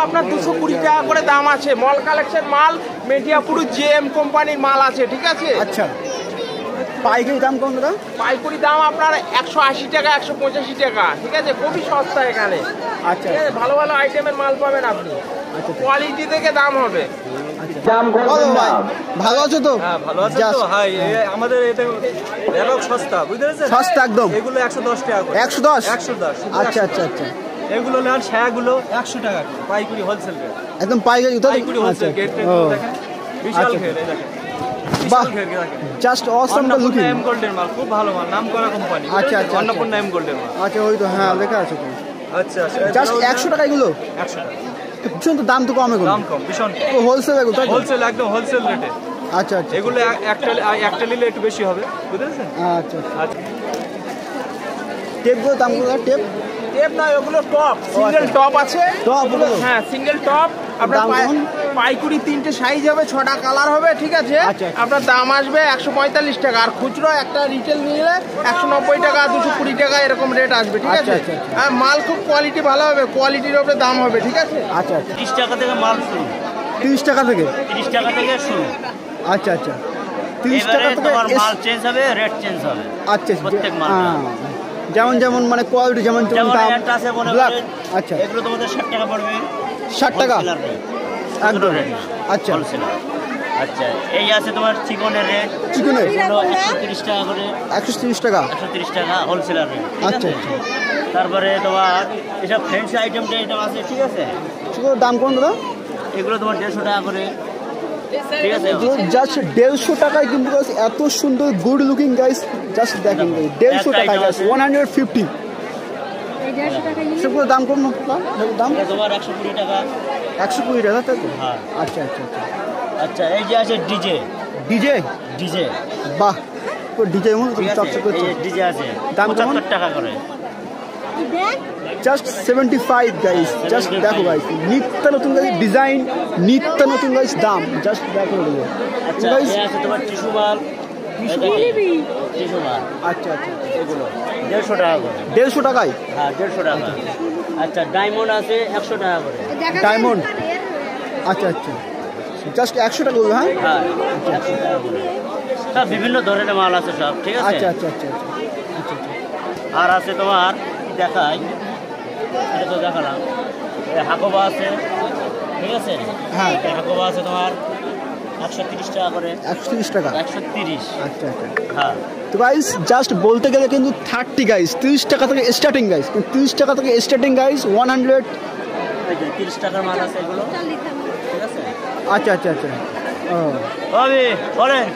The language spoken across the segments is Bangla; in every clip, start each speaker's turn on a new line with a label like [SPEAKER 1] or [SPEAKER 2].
[SPEAKER 1] আপনার 220 টাকা করে দাম আছে। মল কালেকশন মাল, মেডিয়াপুর জেএম কোম্পানির মাল আছে, ঠিক আছে।
[SPEAKER 2] আচ্ছা, পাইকারি দাম কত দাদা?
[SPEAKER 1] পাইকারি দাম আপনার 180 টাকা, 185 টাকা, ঠিক আছে। খুবই সস্তা এখানে।
[SPEAKER 2] আচ্ছা,
[SPEAKER 1] ভালো ভালো আইটেমের মাল পাবেন আপনি। কোয়ালিটি থেকে দাম হবে।
[SPEAKER 2] ভালো আছো তো?
[SPEAKER 3] হ্যাঁ ভালো আছো তো? হাই, আমাদের এটা ব্যাপক সস্তা, বুঝতে পেরেছেন?
[SPEAKER 2] সস্তা একদম।
[SPEAKER 3] এগুলো 110 টাকা করে।
[SPEAKER 2] 110?
[SPEAKER 3] 110।
[SPEAKER 2] আচ্ছা আচ্ছা আচ্ছা।
[SPEAKER 3] এগুলো নেন ছায়াগুলো 100 টাকা পাইকারি হোলসেল রেট।
[SPEAKER 2] একদম পাইকারি তো?
[SPEAKER 3] পাইকারি হোলসেল রেট দেখেন। বিশাল ঘের এই দেখেন।
[SPEAKER 2] বাহ, জাস্ট অসম দ্য লুকিং।
[SPEAKER 3] এম গোল্ডের মাল, খুব ভালো মাল, নাম করা কোম্পানি।
[SPEAKER 2] আচ্ছা আচ্ছা,
[SPEAKER 3] অন্নপূর্ণা এম গোল্ডের মাল।
[SPEAKER 2] আচ্ছা, ওই তো, হ্যাঁ লেখা আছে তো।
[SPEAKER 3] আচ্ছা আচ্ছা,
[SPEAKER 2] জাস্ট 100 টাকা এগুলো?
[SPEAKER 3] 100 টাকা।
[SPEAKER 2] ভীষণ তো দাম তো কম এগুলো।
[SPEAKER 3] দাম কম, ভীষণ
[SPEAKER 2] হোলসেল এগুলো?
[SPEAKER 3] হোলসেল, একদম হোলসেল রেটে।
[SPEAKER 2] আচ্ছা আচ্ছা,
[SPEAKER 3] এগুলো একটা নিলে একটু বেশি হবে, বুঝেছেন?
[SPEAKER 2] আচ্ছা
[SPEAKER 3] আচ্ছা।
[SPEAKER 2] টেপগুলো দাম কত? টেপ
[SPEAKER 1] না, ওগুলো টপ, সিঙ্গেল টপ আছে।
[SPEAKER 2] টপ?
[SPEAKER 1] হ্যাঁ, সিঙ্গেল টপ। আপনার পাইকুরি 3টে সাইজ হবে, 6টা কালার হবে, ঠিক আছে। আপনার দাম আসবে 145 টাকা। আর খুচরো একটা রিটেল নিলে 190 টাকা, 220 টাকা এরকম রেট আসবে, ঠিক আছে। আর মাল খুব কোয়ালিটি ভালো হবে, কোয়ালিটির উপরে দাম হবে, ঠিক আছে।
[SPEAKER 2] আচ্ছা আচ্ছা,
[SPEAKER 3] 30 টাকা থেকে মাল শুরু।
[SPEAKER 2] 30 টাকা থেকে?
[SPEAKER 3] 30 টাকা থেকে শুরু।
[SPEAKER 2] আচ্ছা আচ্ছা, 30 টাকা থেকে
[SPEAKER 3] মাল চেঞ্জ হবে, রেট চেঞ্জ হবে।
[SPEAKER 2] আচ্ছা,
[SPEAKER 3] প্রত্যেক মাল
[SPEAKER 2] যেমন যেমন মানে কোয়ালিটি যেমন দাম। আচ্ছা,
[SPEAKER 3] এগুলো তোমাদের 60 টাকা পড়বে।
[SPEAKER 2] 60 টাকা একদম। আচ্ছা
[SPEAKER 3] আচ্ছা, এই আছে তোমার চিকনের রেট।
[SPEAKER 2] চিকনের
[SPEAKER 3] 130 টাকা করে।
[SPEAKER 2] 130 টাকা?
[SPEAKER 3] 130 টাকা হোলসেলার রেট।
[SPEAKER 2] আচ্ছা,
[SPEAKER 3] তারপরে তোমার এসব ফ্যান্সি আইটেম আছে, ঠিক আছে।
[SPEAKER 2] চিকনের দাম কোন দাদা?
[SPEAKER 3] এগুলো তোমার 150 টাকা করে, ঠিক আছে।
[SPEAKER 2] জাস্ট 150 টাকায় কিন্তু এত সুন্দর গুড লুকিং গাইস, জাস্ট দেখেন 150 টাকা, জাস্ট 150। সবগুলো দাম কম দাম?
[SPEAKER 3] তোমার 120 টাকা।
[SPEAKER 2] 120 টাকা, তাই তো?
[SPEAKER 3] হ্যাঁ।
[SPEAKER 2] আচ্ছা আচ্ছা আচ্ছা
[SPEAKER 3] আচ্ছা, এই যে আছে ডিজে। ডিজে
[SPEAKER 2] বাহ, তো ডিজে মনে চকচক করছে।
[SPEAKER 3] ডিজে আছে,
[SPEAKER 2] দাম
[SPEAKER 3] 75 টাকা করে।
[SPEAKER 2] Just 75 guys. জাস্ট দেখো গাইস, নিত্য নতুন গাইস ডিজাইন, নিত্য নতুন গাইস দাম, জাস্ট দেখো
[SPEAKER 3] আচ্ছা, এই আছে তোমার টিস্যু মাল। টিস্যু মাল,
[SPEAKER 2] আচ্ছা আচ্ছা,
[SPEAKER 3] এগুলো 150 টাকা করে।
[SPEAKER 2] 150 টাকায়?
[SPEAKER 3] হ্যাঁ, 150 টাকা। আচ্ছা, ডায়মন্ড আছে 100 টাকা করে।
[SPEAKER 2] ডায়মন্ড? আচ্ছা আচ্ছা, জাস্ট 100 টাকা বলবে? হ্যাঁ
[SPEAKER 3] হ্যাঁ, 100 টাকা করে। সব বিভিন্ন ধরনের মাল আছে সব, ঠিক আছে।
[SPEAKER 2] আচ্ছা আচ্ছা আচ্ছা আচ্ছা।
[SPEAKER 3] আর আছে তোমার দেখাই, এটা তো দেখালাম। হাকোবা আছে, ঠিক আছে।
[SPEAKER 2] হ্যাঁ,
[SPEAKER 3] হাকোবা আছে তোমার 130 টাকা করে।
[SPEAKER 2] 130 টাকা?
[SPEAKER 3] 130।
[SPEAKER 2] আচ্ছা আচ্ছা।
[SPEAKER 3] হ্যাঁ,
[SPEAKER 2] তো গাইস জাস্ট বলতে গেলে কিন্তু 30 গাইস, 30 টাকা থেকে স্টার্টিং গাইস, 30 টাকা থেকে স্টার্টিং গাইস, 100।
[SPEAKER 3] 30 টাকার মাল আছে এগুলো, ঠিক আছে।
[SPEAKER 2] আচ্ছা আচ্ছা আচ্ছা, ও
[SPEAKER 3] ভাবি বলেন।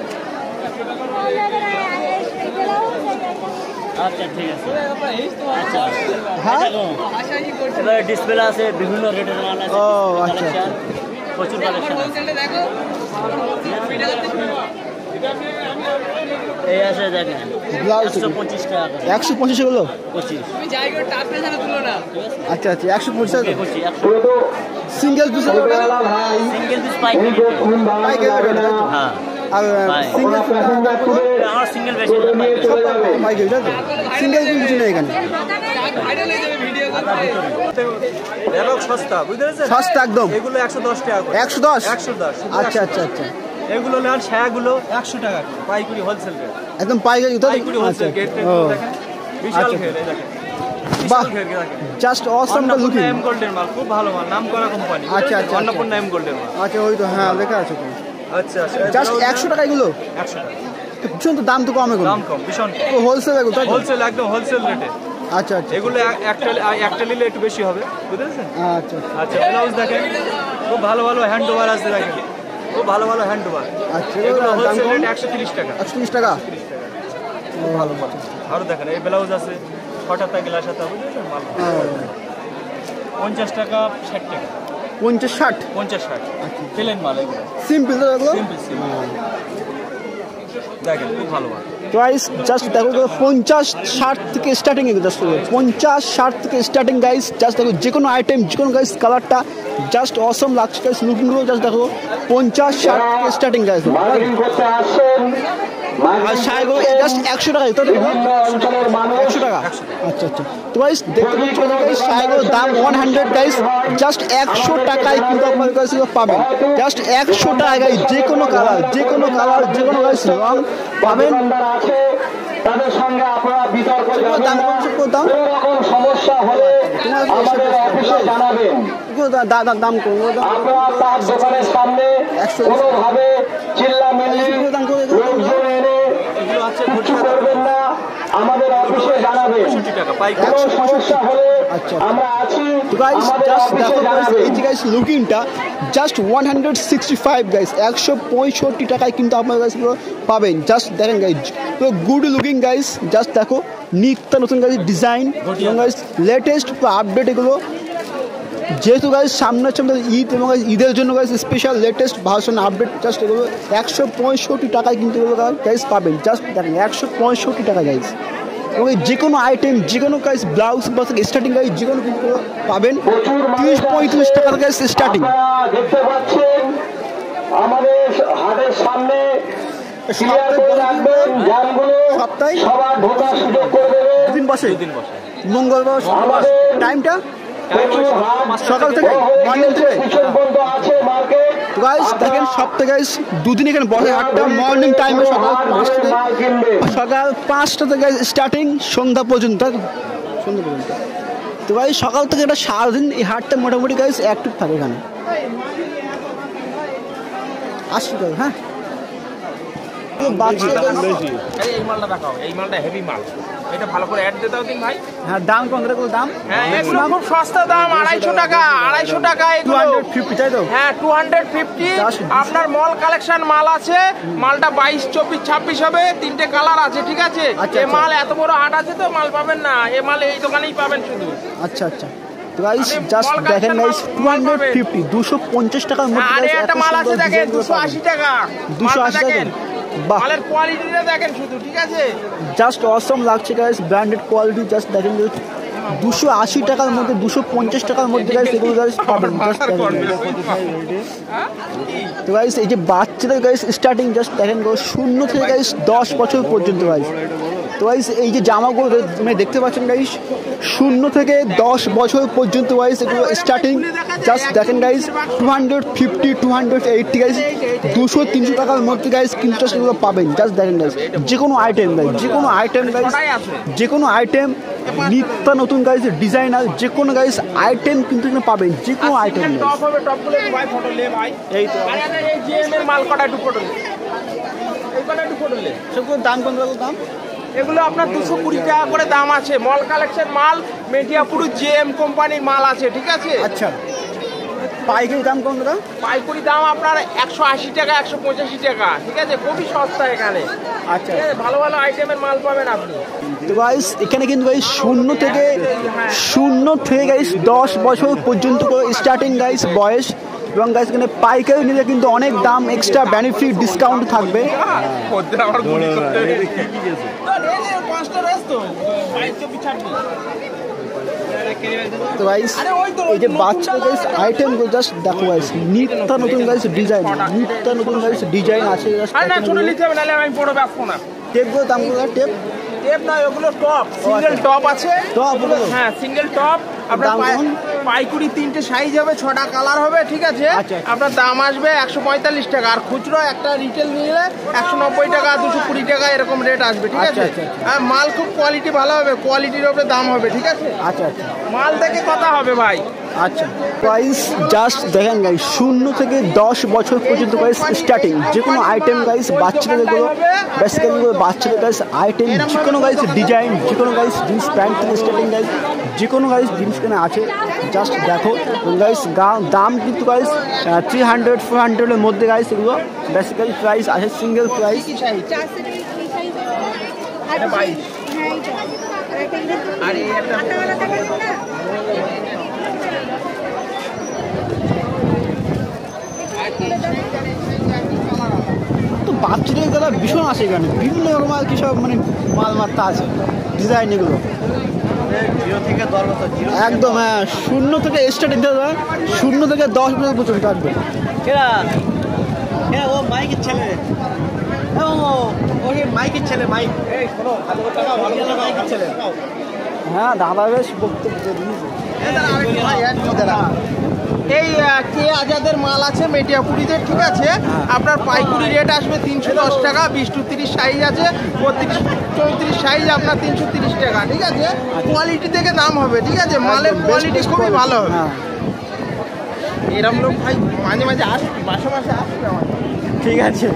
[SPEAKER 3] আচ্ছা, ঠিক আছে। আচ্ছা,
[SPEAKER 2] হ্যাঁ,
[SPEAKER 3] এবারে ডিসপ্লে আছে, বিভিন্ন রেটের মাল আছে।
[SPEAKER 2] ও আচ্ছা আচ্ছা,
[SPEAKER 3] প্রচুর কালেকশন। এই আছে দেখেন,
[SPEAKER 2] ব্লাউজ
[SPEAKER 3] 125 টাকা করে।
[SPEAKER 2] 125 এগুলো?
[SPEAKER 3] 25।
[SPEAKER 2] আচ্ছা আচ্ছা, 125 টাকা।
[SPEAKER 3] সিঙ্গেল
[SPEAKER 2] পিস
[SPEAKER 3] পাইকারি। হ্যাঁ,
[SPEAKER 2] আর সিঙ্গেল?
[SPEAKER 3] আমার সিঙ্গেল বেশি
[SPEAKER 2] পাইকারি, তাই তো? সিঙ্গেল কিছু নেই এখানে?
[SPEAKER 3] ব্যাপক সস্তা, বুঝতে পেরেছেন?
[SPEAKER 2] সস্তা একদম।
[SPEAKER 3] এগুলো 110 টাকা করে।
[SPEAKER 2] 110?
[SPEAKER 3] 110।
[SPEAKER 2] আচ্ছা আচ্ছা আচ্ছা,
[SPEAKER 3] এগুলো নেন ছায়াগুলো 100 টাকা করে, পাইকারি হোলসেল রেট।
[SPEAKER 2] একদম পাইকারি তো?
[SPEAKER 3] পাইকারি হোলসেল রেট দেখেন। বিশাল ঘের এই দেখেন।
[SPEAKER 2] বাহ, জাস্ট অসম দ্য লুকিং।
[SPEAKER 3] এম গোল্ডের মাল, খুব ভালো মাল, নাম করা কোম্পানি।
[SPEAKER 2] আচ্ছা আচ্ছা,
[SPEAKER 3] অন্নপূর্ণা এম গোল্ডের মাল।
[SPEAKER 2] আচ্ছা, ওই তো, হ্যাঁ লেখা আছে তো।
[SPEAKER 3] আচ্ছা আচ্ছা,
[SPEAKER 2] জাস্ট 100 টাকা এগুলো?
[SPEAKER 3] 100 টাকা।
[SPEAKER 2] ভীষণ তো দাম তো কম এগুলো।
[SPEAKER 3] দাম কম, ভীষণ
[SPEAKER 2] হোলসেল এগুলো, তাই তো?
[SPEAKER 3] হোলসেল, একদম হোলসেল রেটে।
[SPEAKER 2] আচ্ছা আচ্ছা,
[SPEAKER 3] এগুলো একটা নিলে একটু বেশি হবে, বুঝেছেন?
[SPEAKER 2] আচ্ছা
[SPEAKER 3] আচ্ছা, ব্লাউজ দেখেন, খুব ভালো ভালো হ্যান্ড ওভার আছে দেখেন, খুব ভালো ভালো হ্যান্ড ওভার।
[SPEAKER 2] আচ্ছা,
[SPEAKER 3] এগুলো
[SPEAKER 2] দাম
[SPEAKER 3] হোলসেল
[SPEAKER 2] কম?
[SPEAKER 3] রেট 130 টাকা।
[SPEAKER 2] 130 টাকা?
[SPEAKER 3] ভালো মাল। আরো দেখেন, এই ব্লাউজ আছে 6 টাকা গ্লাস আছে, বুঝেছেন? মাল 50 টাকা, 60 টাকা।
[SPEAKER 2] 50-60?
[SPEAKER 3] 50-60 প্লেন মাল এগুলো,
[SPEAKER 2] সিম্পল তো এগুলো?
[SPEAKER 3] সিম্পল দেখেন, খুব ভালো মাল।
[SPEAKER 2] প্রাইস জাস্ট দেখো 50-60 থেকে স্টার্টিং, জাস্ট 50-60 থেকে স্টার্টিং গাইস। জাস্ট দেখো যে কোনো আইটেম, যে কোনো গাইস কালারটা জাস্ট অসম লাগছে গাইস, লুকিংগুলো জাস্ট দেখো 50-60 থেকে স্টার্টিং গাইস। আর শাড়িগুলো জাস্ট 100 টাকা, তো 100 টাকা। আচ্ছা আচ্ছা, তো গাইস দেখতে পাচ্ছেন গাইস শাড়িগুলোর দাম 100 গাইস, জাস্ট 100 টাকায় কিন্তু আপনার কাছে পাবেন, জাস্ট 100 টাকা গাইস। যে কোনো কালার যে কোনো গাইস রং পাবেন।
[SPEAKER 4] তাদের সঙ্গে আপনারা বিতর্ক
[SPEAKER 2] দাম
[SPEAKER 4] এরকম সমস্যা হলে আমাদের অফিসে জানাবেন।
[SPEAKER 2] দাম করবো
[SPEAKER 4] আপনারা তার দোকানের সামনে কোনোভাবে চিল্লামিল্লি লোকজন এনে কিছু করবেন না, আমাদের অফিসে জানাবেন। কোনো সমস্যা হলে আমরা আছি, আমাদের অফিসে জানাবেন।
[SPEAKER 2] লুকিংটা জাস্ট 165 গাইস, 165 টাকায় কিন্তু আপনার কাছে পাবেন। জাস্ট দেখেন গাইস, তো গুড লুকিং গাইস, জাস্ট দেখো নিত্য নতুন গাইস ডিজাইন এবং গাইস লেটেস্ট আপডেট এগুলো। যেহেতু গাইস সামনে ঈদ এবং ঈদের জন্য guys special latest version update, just এগুলো 165 টাকায় কিন্তু এগুলো গাইস পাবেন। জাস্ট দেখেন 165 টাকা গাইস, এবং যে কোনো আইটেম যে কোনো গাইস ব্লাউজ বা স্টার্টিং গাইস যে কোনো কিন্তু পাবেন 30-35 টাকার গাইস স্টার্টিং।
[SPEAKER 4] দেখতে পাচ্ছেন আমাদের হাটের সামনে
[SPEAKER 2] সপ্তাহে
[SPEAKER 4] সবার ঢোকার সুযোগ করে দেবে।
[SPEAKER 2] দুদিন বসে, মঙ্গলবার টাইমটা সকাল থেকে মর্নিং থেকে গাইস দেখেন সপ্তাহে গাইস দুদিন এখানে বসে হাটটা। মর্নিং টাইমে সকাল 5টা থেকে স্টার্টিং সন্ধ্যা পর্যন্ত। তো ভাই সকাল থেকে এটা সারাদিন এই হাটটা মোটামুটি গাইস অ্যাক্টিভ থাকে এখানে। আসি হ্যাঁ,
[SPEAKER 1] এই মালটা দেখাও, এই মালটা হেভি মাল, এটা ভালো করে অ্যাড দিতে দাও দিন ভাই।
[SPEAKER 2] হ্যাঁ দাম কম করে দাম,
[SPEAKER 1] হ্যাঁ এগুলো খুব সস্তা দাম, 250 টাকা, 250 টাকা এগুলো।
[SPEAKER 2] 250 তাই তো?
[SPEAKER 1] হ্যাঁ 250। আপনার মল কালেকশন মাল আছে, মালটা 22, 24, 26 হবে, 3টে কালার আছে, ঠিক আছে? এই মাল এত বড় হাট আছে তো মাল পাবেন না, এই মাল এই দোকানেই পাবেন শুধু।
[SPEAKER 2] আচ্ছা আচ্ছা, গাইস জাস্ট দেখেন গাইস 250 250 টাকার মধ্যে
[SPEAKER 1] আরে একটা মাল আছে দেখেন 280 টাকা,
[SPEAKER 2] 280 টাকা। বাহ,
[SPEAKER 1] মালের কোয়ালিটিটা দেখেন শুধু, ঠিক আছে?
[SPEAKER 2] জাস্ট অসম লাগছে গাইস, ব্র্যান্ডেড কোয়ালিটি। জাস্ট দেখেন 280 টাকার মধ্যে 250 টাকার মধ্যে গাইস এগুলো গাইস পাবেন। জাস্ট দেখেন তো গাইস এই যে বাচ্চাদের গাইস স্টার্টিং জাস্ট দেখেন 0 থেকে গাইস 10 বছর পর্যন্ত গাইস। তো গাইস এই যে জামাগুলো দেখতে পাচ্ছেন গাইস 0 থেকে 10 বছর পর্যন্ত গাইস এগুলো স্টার্টিং। জাস্ট দেখেন গাইস 250 280 গাইস 200-300 টাকার মধ্যে গাইস কিন্তু সেগুলো পাবেন। জাস্ট দেখেন গাইস যে কোনো আইটেম গাইস, যে কোনো আইটেম গাইস, যে কোনো আইটেম নিত্য নতুন গাইস ডিজাইনার যে কোনো গাইস আইটেম কিন্তু এখানে পাবেন, যে কোনো আইটেম।
[SPEAKER 1] টপ হবে, টপ গুলো ভাই ফটো লে ভাই।
[SPEAKER 2] এই তো
[SPEAKER 1] আরে এই জিএম এর মাল কটা একটু ফটো লে, এই কটা একটু ফটো লে।
[SPEAKER 2] সেগুলো দাম কোন রকম দাম?
[SPEAKER 1] এগুলো আপনার 220 টাকা করে দাম আছে, মল কালেকশন মাল, মেটিয়াপুর জেএম কোম্পানির মাল আছে, ঠিক আছে?
[SPEAKER 2] আচ্ছা, পাইকারি দাম কোন দাম?
[SPEAKER 1] পাইকারি দাম আপনার 180 টাকা, 185 টাকা, ঠিক আছে? খুবই সস্তা এখানে।
[SPEAKER 2] আচ্ছা,
[SPEAKER 1] ভালো ভালো আইটেমের মাল পাবেন আপনি।
[SPEAKER 2] তো গাইস এখানে কিন্তু গাইস 0 থেকে গাইস 10 বছর পর্যন্ত স্টার্টিং গাইস বয়স, এবং গাইস এখানে পাইকারি নিলে কিন্তু অনেক দাম এক্সট্রা বেনিফিট ডিসকাউন্ট থাকবে। তো গাইস এই যে বাচ্চাদের গাইস আইটেম গুলো জাস্ট দেখো গাইস নিত্য নতুন গাইস ডিজাইন, নিত্য নতুন গাইস ডিজাইন আছে। টেপ গুলো দাম গুলো, টেপ
[SPEAKER 1] না ওগুলো টপ, সিঙ্গেল টপ আছে।
[SPEAKER 2] টপ,
[SPEAKER 1] হ্যাঁ সিঙ্গেল টপ। আপনার পাইকুড়ি 3টে সাইজ হবে, 6টা কালার হবে, ঠিক আছে? আপনার দাম আসবে 145 টাকা, আর খুচরো একটা রিটেল নিলে 190 টাকা, 220 টাকা এরকম রেট আসবে, ঠিক আছে? আর মাল খুব কোয়ালিটি ভালো হবে, কোয়ালিটির উপরে দাম হবে, ঠিক আছে?
[SPEAKER 2] আচ্ছা আচ্ছা,
[SPEAKER 1] মাল দেখে কথা হবে ভাই।
[SPEAKER 2] আচ্ছা প্রাইস জাস্ট দেখেন গাইস 0 থেকে 10 বছর পর্যন্ত গাইস স্টার্টিং যে কোনো আইটেম গাইস বাচ্চাদের গুলো বেসিক্যালি বাচ্চাদের গাইস আইটেম যে কোনো গাইস ডিজাইন, যে কোনো গাইস জিন্স প্যান্ট থেকে স্টার্টিং গাইস যে কোনো গাইস জিন্স কেনা আছে। জাস্ট দেখো গাইস দাম কিন্তু গাইস 300-400 এর মধ্যে গাইস এগুলো বেসিক্যালি প্রাইস আছে, সিঙ্গেল প্রাইস। তো বাচ্চাদের দাদা ভীষণ আছে এখানে, বিভিন্ন রকম আর কি সব মানে মালমাত্রা আছে ডিজাইন এগুলো একদম। হ্যাঁ 0 থেকে স্টার্টিং দাদা, 0 থেকে 10 বছর পর্যন্ত একদম।
[SPEAKER 3] ও মাইকের ছেলে
[SPEAKER 1] মাইকের ছেলে মাইক ছেলে
[SPEAKER 2] হ্যাঁ দাদা বেশ বক্তব্য
[SPEAKER 1] এই কে আজাদের মাল আছে মেটিয়াপুরিতে, ঠিক আছে? আপনার পাইকুরি রেট আসবে 310 টাকা, 20-30 সাইজ আছে, 32-34 সাইজ আপনার 330 টাকা, ঠিক আছে? কোয়ালিটি থেকে দাম হবে, ঠিক আছে? মালের কোয়ালিটি খুবই ভালো হবে। এরম লোক ভাই মাঝে মাঝে আসবে, মাসে মাসে আসবে আমার,
[SPEAKER 2] ঠিক আছে।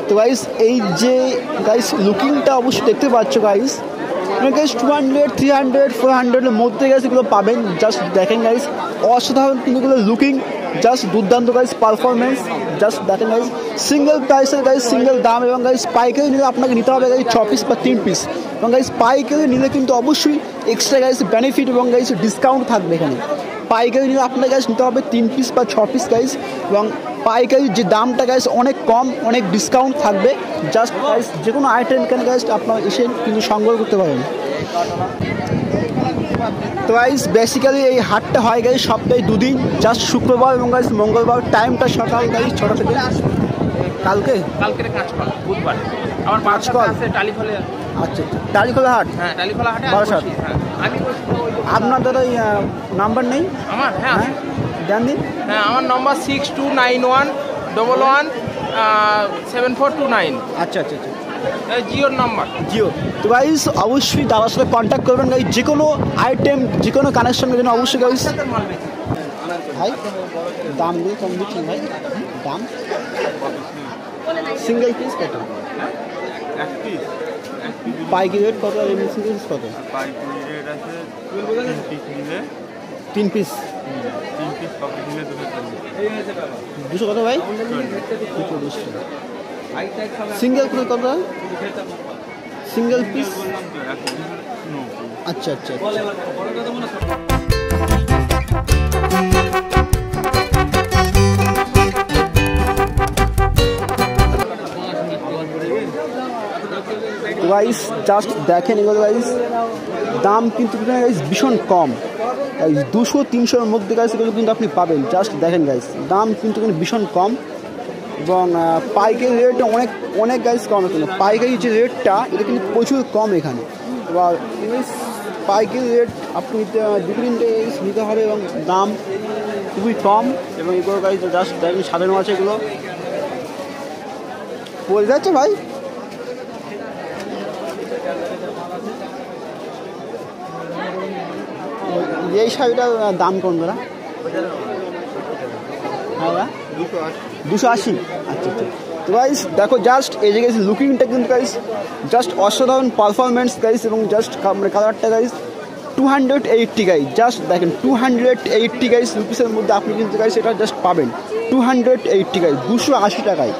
[SPEAKER 2] তো গাইস এই যে গাইস লুকিংটা অবশ্যই দেখতে পাচ্ছ গাইস, গাইস 200, 300, 400 এর মধ্যে গাইস এগুলো পাবেন। জাস্ট দেখেন গাইস, অসাধারণ কিন্তু এগুলো লুকিং, জাস্ট দুর্দান্ত গাইস পারফরমেন্স। জাস্ট দেখেন গাইস, সিঙ্গেল প্রাইসের গাইস সিঙ্গেল দাম, এবং গাইস পাইকারি নিলে আপনাকে নিতে হবে গাইস 6 পিস বা 3 পিস, এবং গাইস পাইকারি নিলে কিন্তু অবশ্যই এক্সট্রা গাইস বেনিফিট এবং গাইস ডিসকাউন্ট থাকবে এখানে। পাইকারি নিলে আপনার গাইস নিতে হবে 3 পিস বা 6 পিস গাইস, এবং পাইকারি যে দামটা গাইস অনেক কম, অনেক ডিসকাউন্ট থাকবে। জাস্ট গাইস যে কোনো আইটেম এখানে গাইস আপনারা এসে কিন্তু সংগ্রহ করতে পারেন। তো গাইস বেসিক্যালি এই হাটটা হয় গাইস সপ্তাহে 2 দিন, জাস্ট শুক্রবার এবং গাইস মঙ্গলবার। টাইমটা সকাল গাইস 6টা থেকে। কালকে
[SPEAKER 1] বুধবার আমার 5 কল আছে টালিখলে।
[SPEAKER 2] আচ্ছা আচ্ছা, টালিখোলা হাট।
[SPEAKER 1] হ্যাঁ টালিখোলা হাটে আমি
[SPEAKER 2] আপনাদের ওই নাম্বার নেই
[SPEAKER 1] আমার? হ্যাঁ
[SPEAKER 2] দেন দিন।
[SPEAKER 1] হ্যাঁ আমার নম্বর 6291117429।
[SPEAKER 2] আচ্ছা আচ্ছা আচ্ছা,
[SPEAKER 1] জিওর নাম্বার।
[SPEAKER 2] জিও। তো গাইস অবশ্যই দাদার সাথে কন্ট্যাক্ট করবেন গাইস, যে কোনো আইটেম যে কোনো কানেকশনের জন্য অবশ্যই গাইস। ভাই দাম দিয়ে কম দিচ্ছি ভাই, দাম সিঙ্গেল পিস কত? পাইকারি রেট কত আর এমনি সিঙ্গেল পিস কত?
[SPEAKER 5] পাইকারি রেট আছে
[SPEAKER 2] 3 পিস 200 কত ভাই? 240 টাকা। সিঙ্গেল পিস কত? সিঙ্গেল পিস আচ্ছা আচ্ছা। গাইস জাস্ট দেখেন এগুলো গাইস, দাম কিন্তু গাইস ভীষণ কম, 200-300 মধ্যে গাইস এগুলো কিন্তু আপনি পাবেন। জাস্ট দেখেন গাইস, দাম কিন্তু ভীষণ কম, এবং পাইকারি রেট অনেক অনেক গাইস কম এখানে। পাইকারি যে রেটটা এটা কিন্তু প্রচুর কম এখানে, এবার পাইকারি রেট আপনি 2-3টে নিতে হবে, এবং দাম খুবই কম। এবং এগুলো গাইস জাস্ট দেখেন সাজানো আছে, এগুলো পড়ে যাচ্ছে ভাই। এই শাড়িটার দাম কম দাদা? 280। আচ্ছা আচ্ছা। তো গাইস দেখো জাস্ট এই যে গাইস লুকিংটা কিন্তু গাইস জাস্ট অসাধারণ পারফরমেন্স গাইস, এবং জাস্ট মানে কালারটা গাইস 280 গাইস। জাস্ট দেখেন 280 গাইস রুপিসের মধ্যে আপনি কিন্তু গাইস এটা জাস্ট পাবেন 280 গাইস, 280 টাকায়।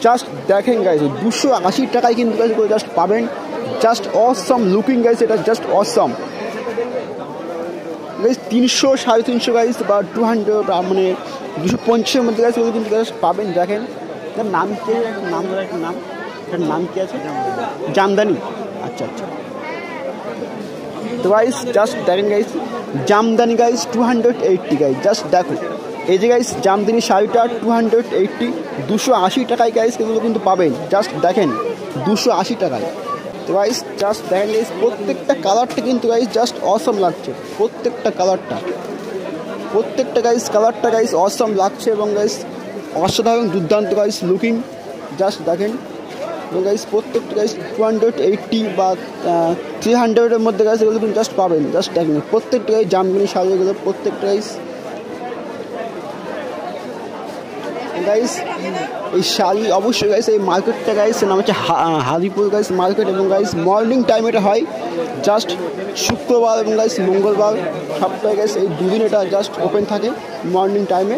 [SPEAKER 2] জাস্ট দেখেন গাইস 280 টাকায় কিন্তু গাইস জাস্ট পাবেন। জাস্ট অসম লুকিং গাইস, এটা জাস্ট অসম গাইস। 300, 350 গাইস বা 200 মানে 250-এর মধ্যে গাইস ওগুলো কিন্তু গাইস পাবেন। দেখেন এটার নাম কি? নাম ধরে একটা নাম, এটার নাম কি আছে? জামদানি। আচ্ছা আচ্ছা। তো গাইস জাস্ট দেখেন guys Jamdani guys 280 guys. Just দেখো এই যে গাইস জামদানি শাড়িটা 280, 280 টাকায় গাইস এগুলো কিন্তু পাবেন। জাস্ট দেখেন 280 টাকায়। তো গাইস জাস্ট দেখেন গাইস প্রত্যেকটা কালারটা কিন্তু গাইস জাস্ট অসম লাগছে, প্রত্যেকটা কালারটা গাইস অসম লাগছে, এবং গাইস অসাধারণ দুর্দান্ত গাইস লুকিং। জাস্ট দেখেন, এবং গাইস প্রত্যেকটা গাইস 280 বা 300-এর মধ্যে গাইস এগুলো কিন্তু জাস্ট পাবেন। জাস্ট দেখেন প্রত্যেকটা গাইস জামদানি শাড়িগুলো প্রত্যেকটা গাইস। গাইস এই শাড়ি অবশ্যই গাইস এই মার্কেটটা গাইস নাম হচ্ছে হাজিপুর গাইস মার্কেট, এবং গাইস মর্নিং টাইম এটা হয় জাস্ট শুক্রবার এবং গাইস মঙ্গলবার সপ্তাহে গাইস এই 2 দিন এটা জাস্ট ওপেন থাকে মর্নিং টাইমে।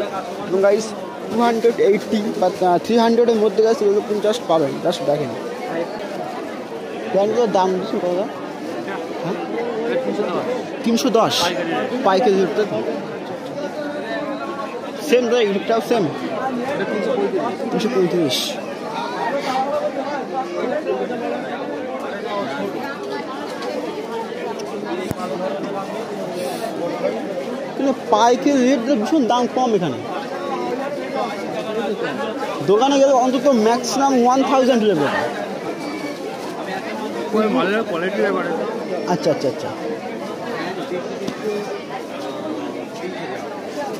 [SPEAKER 2] এবং গাইস 280 বা 300-এর মধ্যে গাইস এগুলো কিন্তু জাস্ট পাবেন। জাস্ট দেখেন প্যান্টগুলোর দাম বেশি কত? হ্যাঁ 310 পাইকারি রেটটা সেম দাদা, ইউনিটটাও সেম 335। কিন্তু পাইকারি রেট ভীষণ দাম কম এখানে। দোকানে গেলে অন্তত ম্যাক্সিমাম 1000 লেভেল। আচ্ছা আচ্ছা আচ্ছা,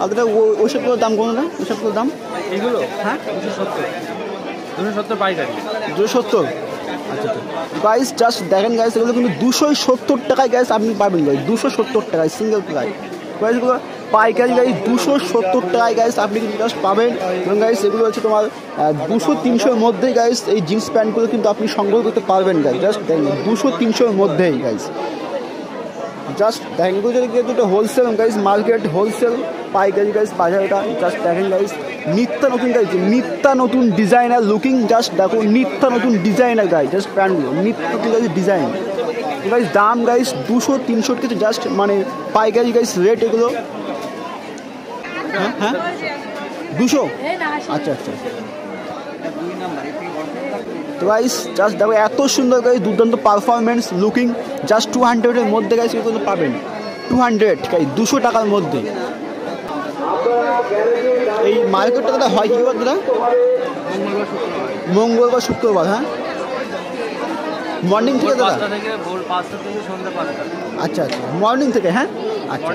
[SPEAKER 2] আপনার ওইসবগুলোর দাম কোনো না? ওইসবগুলোর দাম
[SPEAKER 1] এগুলো
[SPEAKER 2] হ্যাঁ
[SPEAKER 1] 270 পাইকারি।
[SPEAKER 2] 270। আচ্ছা আচ্ছা গাইস, জাস্ট দেখেন গাইস, এগুলো কিন্তু 270 টাকায় গাইস আপনি পাবেন গাইস, 270 টাকায় সিঙ্গেল প্রাইস গাইস। এগুলো পাইকারি গাইস 270 টাকায় গাইস আপনি কিন্তু জাস্ট পাবেন। এবং গাইস এগুলো হচ্ছে তোমার 200-300-র মধ্যেই গাইস এই জিন্স প্যান্টগুলো কিন্তু আপনি সংগ্রহ করতে পারবেন গাইস। জাস্ট দেখেন 200-300-র মধ্যেই গাইস। জাস্ট দেখেন এগুলো যদি দুটো হোলসেল গাইস, মার্কেট হোলসেল পাইকারি গাইস বাজারটা জাস্ট দেখেন গাইস। নিত্য নতুন গাইস, নিত্য নতুন ডিজাইনার লুকিং, জাস্ট দেখো নিত্য নতুন ডিজাইনার গাইস, জাস্ট প্যান্টগুলো নিত্য নতুন গাইস ডিজাইন গাইস। দাম গাইস 200-300 কিছু জাস্ট মানে পাইকারি গাইস রেট এগুলো। হ্যাঁ হ্যাঁ 200। আচ্ছা আচ্ছা, তো গাইস জাস্ট দেখো এত সুন্দর গাইস, দুর্দান্ত পারফরমেন্স লুকিং, জাস্ট 200-এর মধ্যে গাইস এগুলো পাবেন। 200 গাইস, 200 টাকার মধ্যে। এই মার্কেটটা দাদা হয় কি দাদা? মঙ্গলবার শুক্রবার। হ্যাঁ মর্নিং থেকে দাদা? আচ্ছা আচ্ছা মর্নিং থেকে। হ্যাঁ আচ্ছা,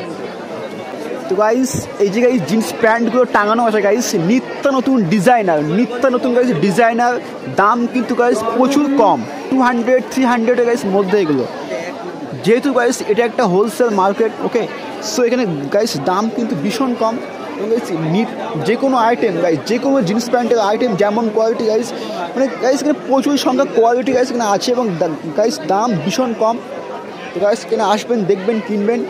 [SPEAKER 2] তো গাইস এই যে গাইস জিন্স প্যান্টগুলো টাঙানো আছে গাইস, নিত্য নতুন ডিজাইনার, নিত্য নতুন গাইস ডিজাইনার। দাম কিন্তু গাইস প্রচুর কম, 200-300 গাইস মধ্যে এগুলো। যেহেতু গাইস এটা একটা হোলসেল মার্কেট, ওকে, সো এখানে গাইস দাম কিন্তু ভীষণ কম। এবং গাইস যে কোনো আইটেম গাইস, যে কোনো জিন্স প্যান্টের আইটেম যেমন কোয়ালিটি গাইস, মানে গাইস এখানে প্রচুর সংখ্যা কোয়ালিটি গাইস এখানে আছে এবং গাইস দাম ভীষণ কম। তো গাইস এখানে আসবেন, দেখবেন, কিনবেন।